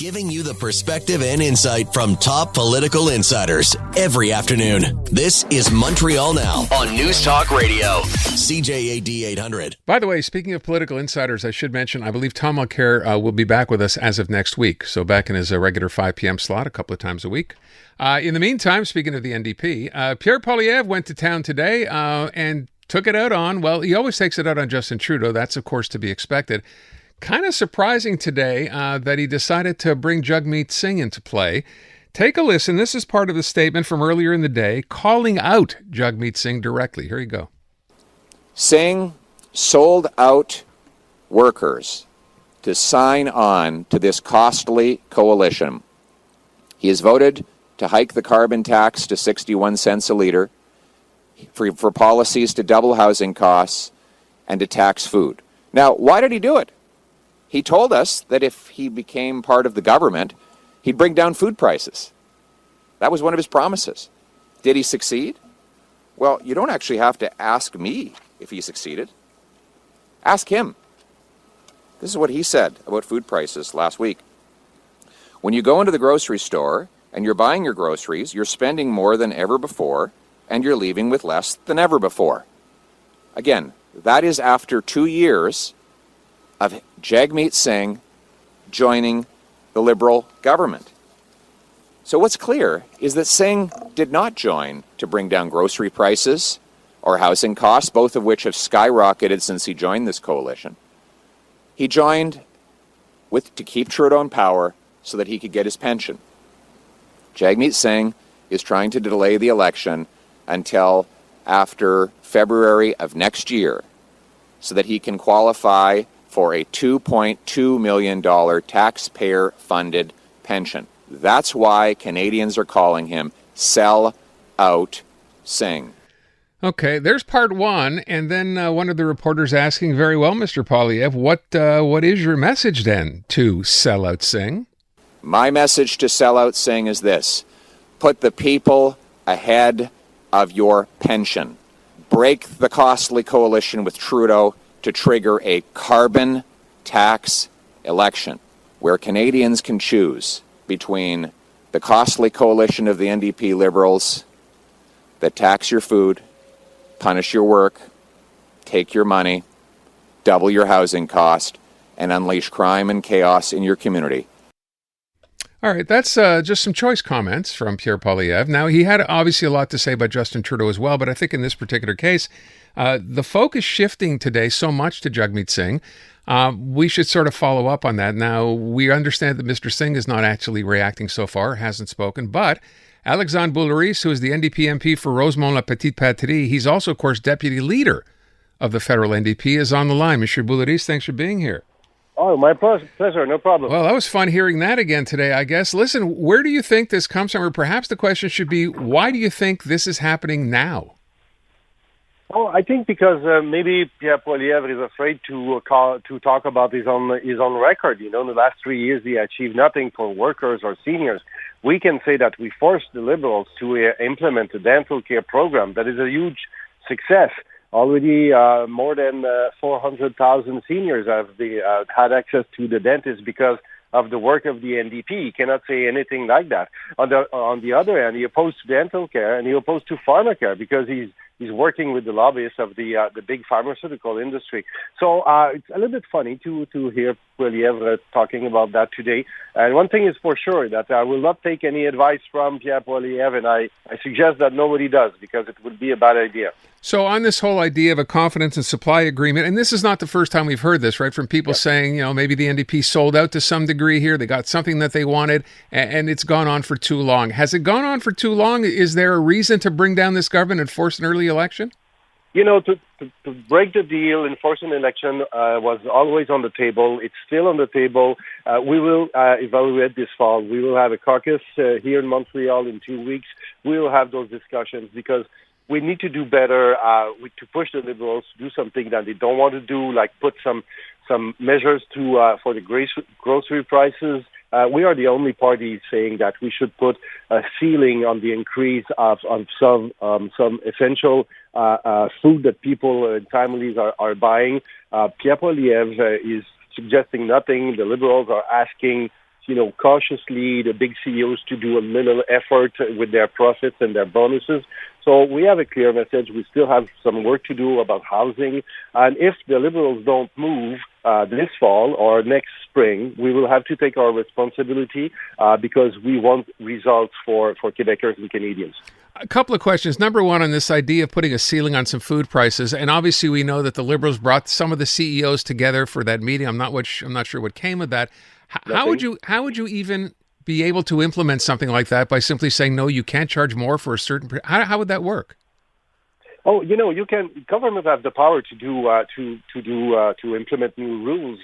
Giving you the perspective and insight from top political insiders every afternoon. This is Montreal Now on News Talk Radio, CJAD 800. By the way, speaking of political insiders, I should mention, I believe Tom Mulcair will be back with us as of next week. So back in his regular 5 p.m. slot a couple of times a week. In the meantime, speaking of the NDP, Pierre Poilievre went to town today and took it out on, well, he always takes it out on Justin Trudeau. That's, of course, to be expected. Kind of surprising today that he decided to bring Jagmeet Singh into play. Take a listen. This is part of the statement from earlier in the day calling out Jagmeet Singh directly. Here you go. Singh sold out workers to sign on to this costly coalition. He has voted to hike the carbon tax to 61 cents a litre, for policies to double housing costs, and to tax food. Now, why did he do it? He told us that if he became part of the government, he'd bring down food prices. That was one of his promises. Did he succeed? Well, you don't actually have to ask me if he succeeded. Ask him. This is what he said about food prices last week. When you go into the grocery store and you're buying your groceries, you're spending more than ever before, and you're leaving with less than ever before. Again, that is after 2 years of Jagmeet Singh joining the Liberal government. So what's clear is that Singh did not join to bring down grocery prices or housing costs, both of which have skyrocketed since he joined this coalition. He joined to keep Trudeau in power so that he could get his pension. Jagmeet Singh is trying to delay the election until after February of next year so that he can qualify for a $2.2 million taxpayer-funded pension. That's why Canadians are calling him Sell Out Singh. Okay, there's part one, and then one of the reporters asking, very well, Mr. Poilievre, what is your message then to Sell Out Singh? My message to Sell Out Singh is this: put the people ahead of your pension. Break the costly coalition with Trudeau to trigger a carbon tax election where Canadians can choose between the costly coalition of the NDP Liberals that tax your food, punish your work, take your money, double your housing cost, and unleash crime and chaos in your community. All right, that's just some choice comments from Pierre Poilievre. Now, he had obviously a lot to say about Justin Trudeau as well, but I think in this particular case, the focus shifting today so much to Jagmeet Singh, we should sort of follow up on that. Now, we understand that Mr. Singh is not actually reacting so far, hasn't spoken, but Alexandre Boulerice, who is the NDP MP for Rosemont-La-Petite-Patrie, he's also, of course, deputy leader of the federal NDP, is on the line. Monsieur Boulerice, thanks for being here. Oh, my pleasure. No problem. Well, that was fun hearing that again today, I guess. Listen, where do you think this comes from? Or perhaps the question should be, why do you think this is happening now? Oh, I think because maybe Pierre Poilievre is afraid to talk about his own record. You know, in the last 3 years, he achieved nothing for workers or seniors. We can say that we forced the Liberals to implement a dental care program that is a huge success. Already more than 400,000 seniors have had access to the dentist because of the work of the NDP. He cannot say anything like that. On the other hand, he opposed to dental care and he opposed to pharmacare because he's working with the lobbyists of the big pharmaceutical industry. So it's a little bit funny to hear Poilievre talking about that today. And one thing is for sure, that I will not take any advice from Pierre Poilievre, and I suggest that nobody does, because it would be a bad idea. So on this whole idea of a confidence and supply agreement, and this is not the first time we've heard this, right, from people saying, you know, maybe the NDP sold out to some degree here, they got something that they wanted, and it's gone on for too long. Has it gone on for too long? Is there a reason to bring down this government and force an early election? You know, to break the deal and force an election was always on the table. It's still on the table. We will evaluate this fall. We will have a caucus here in Montreal in 2 weeks. We will have those discussions because we need to do better to push the Liberals to do something that they don't want to do, like put some measures for the grocery prices. We are the only party saying that we should put a ceiling on the increase of some essential food that people and families are buying. Pierre Poilievre is suggesting nothing. The Liberals are asking cautiously the big CEOs to do a little effort with their profits and their bonuses. So we have a clear message. We still have some work to do about housing. And if the Liberals don't move this fall or next spring, we will have to take our responsibility because we want results for Quebecers and Canadians. A couple of questions. Number one, on this idea of putting a ceiling on some food prices, and obviously we know that the Liberals brought some of the CEOs together for that meeting. I'm not sure what came of that. How would you even be able to implement something like that by simply saying, no, you can't charge more for a certain... How would that work? Oh, you can. Government have the power to to implement new rules.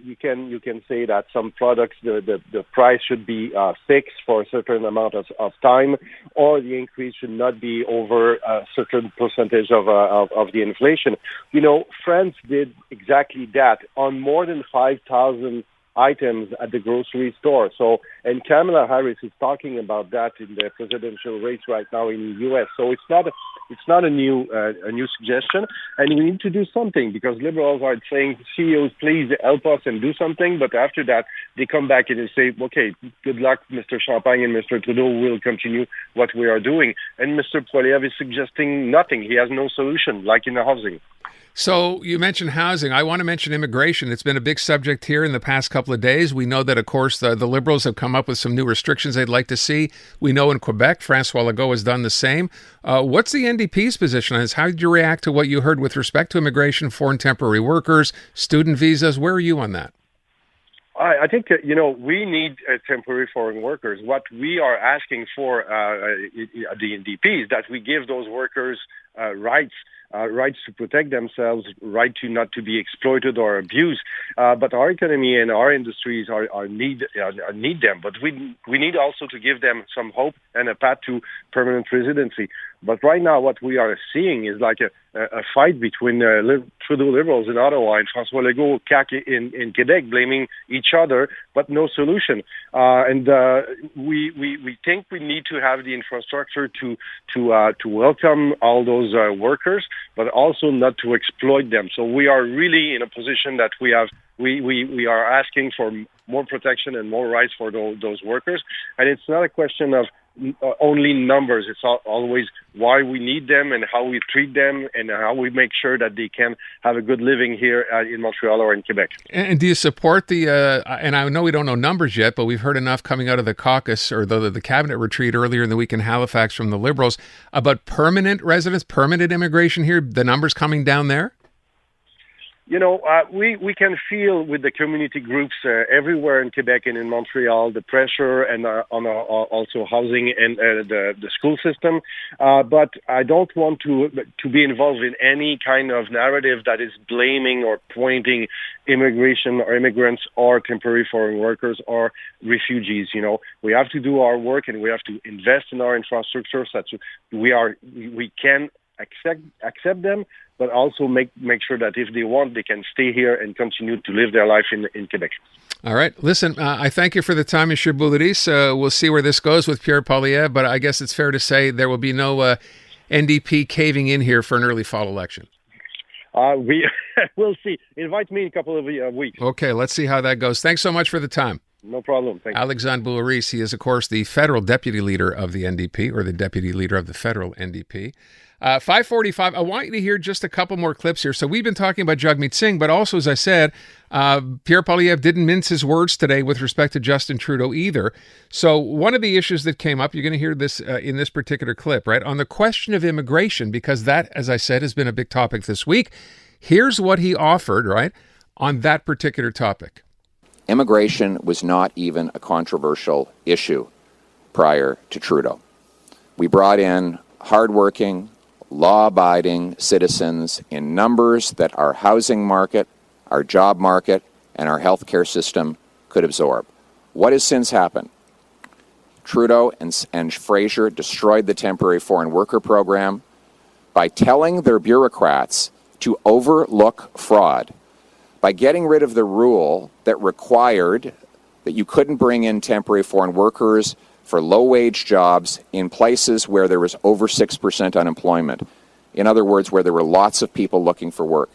You can say that some products the price should be fixed for a certain amount of time, or the increase should not be over a certain percentage of the inflation. France did exactly that on more than 5,000 items at the grocery store. So, and Kamala Harris is talking about that in the presidential race right now in the U.S. So it's not a new suggestion, and we need to do something because Liberals are saying, CEOs, please help us and do something. But after that, they come back and they say, okay, good luck, Mr. Champagne and Mr. Trudeau will continue what we are doing. And Mr. Poilievre is suggesting nothing. He has no solution, like in the housing. So you mentioned housing. I want to mention immigration. It's been a big subject here in the past couple of days. We know that, of course, the Liberals have come up with some new restrictions they'd like to see. We know in Quebec, François Legault has done the same. What's the NDP's position on this? How did you react to what you heard with respect to immigration, foreign temporary workers, student visas? Where are you on that? I think, we need temporary foreign workers. What we are asking for at the NDP is that we give those workers rights to protect themselves, right to not to be exploited or abused. But our economy and our industries need them. But we need also to give them some hope and a path to permanent residency. But right now, what we are seeing is like a fight between Trudeau Liberals in Ottawa and François Legault CAQ in Quebec, blaming each other, but no solution. And we think we need to have the infrastructure to welcome all those workers, but also not to exploit them. So we are really in a position that we are asking for more protection and more rights for those workers. And it's not a question of only numbers. It's always why we need them and how we treat them and how we make sure that they can have a good living here in Montreal or in Quebec. And do you support the, and I know we don't know numbers yet, but we've heard enough coming out of the caucus or the cabinet retreat earlier in the week in Halifax from the Liberals about permanent residents, permanent immigration here, the numbers coming down there? We can feel with the community groups everywhere in Quebec and in Montreal the pressure and on also housing and the school system. But I don't want to be involved in any kind of narrative that is blaming or pointing immigration or immigrants or temporary foreign workers or refugees. We have to do our work and we have to invest in our infrastructure such we can accept them, but also make sure that if they want, they can stay here and continue to live their life in Quebec. All right. Listen, I thank you for the time, Monsieur Boulerice. We'll see where this goes with Pierre Poilievre, but I guess it's fair to say there will be no NDP caving in here for an early fall election. We'll see. Invite me in a couple of weeks. Okay, let's see how that goes. Thanks so much for the time. No problem. Thank you. Alexandre Boulerice, he is, of course, the federal deputy leader of the NDP, or the deputy leader of the federal NDP. 5:45, I want you to hear just a couple more clips here. So we've been talking about Jagmeet Singh, but also, as I said, Pierre Poilievre didn't mince his words today with respect to Justin Trudeau either. So one of the issues that came up, you're going to hear this in this particular clip, right? On the question of immigration, because that, as I said, has been a big topic this week. Here's what he offered, right, on that particular topic. Immigration was not even a controversial issue prior to Trudeau. We brought in hardworking, law-abiding citizens in numbers that our housing market, our job market, and our healthcare system could absorb. What has since happened? Trudeau and Fraser destroyed the temporary foreign worker program by telling their bureaucrats to overlook fraud, by getting rid of the rule that required that you couldn't bring in temporary foreign workers for low-wage jobs in places where there was over 6% unemployment. In other words, where there were lots of people looking for work.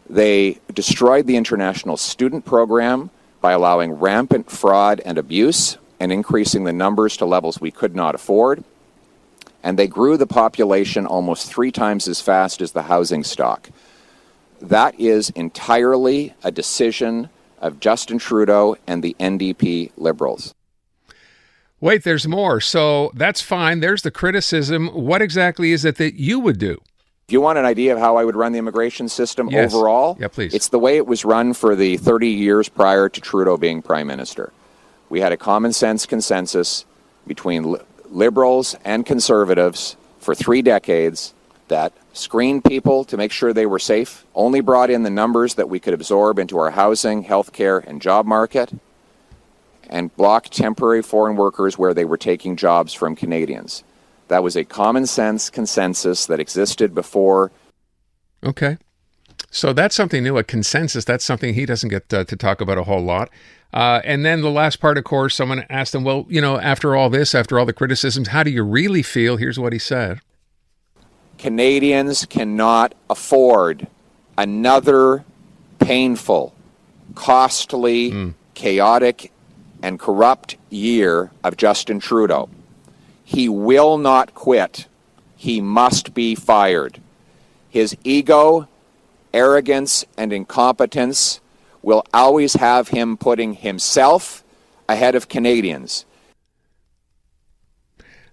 They destroyed the international student program, by allowing rampant fraud and abuse and increasing the numbers to levels we could not afford. And they grew the population almost 3 times as fast as the housing stock. That is entirely a decision of Justin Trudeau and the NDP Liberals. Wait, there's more. So that's fine. There's the criticism. What exactly is it that you would do? If you want an idea of how I would run the immigration system Yes. overall, Yeah, please. It's the way it was run for the 30 years prior to Trudeau being Prime Minister. We had a common sense consensus between Liberals and Conservatives for 3 decades that screened people to make sure they were safe, only brought in the numbers that we could absorb into our housing, healthcare, and job market, and blocked temporary foreign workers where they were taking jobs from Canadians. That was a common sense consensus that existed before. Okay. So that's something new, a consensus. That's something he doesn't get to talk about a whole lot. And then the last part, of course, someone asked him, well, after all this, after all the criticisms, how do you really feel? Here's what he said. Canadians cannot afford another painful, costly, chaotic, and corrupt year of Justin Trudeau. He will not quit. He must be fired. His ego, arrogance, and incompetence will always have him putting himself ahead of Canadians.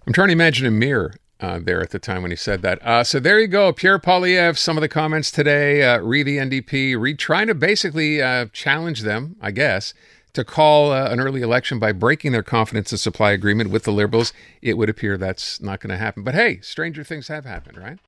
I'm trying to imagine a mirror there at the time when he said that. So there you go. Pierre Poilievre, some of the comments today, re the NDP, trying to basically challenge them, I guess, to call an early election by breaking their confidence and supply agreement with the Liberals. It would appear that's not going to happen. But hey, stranger things have happened, right?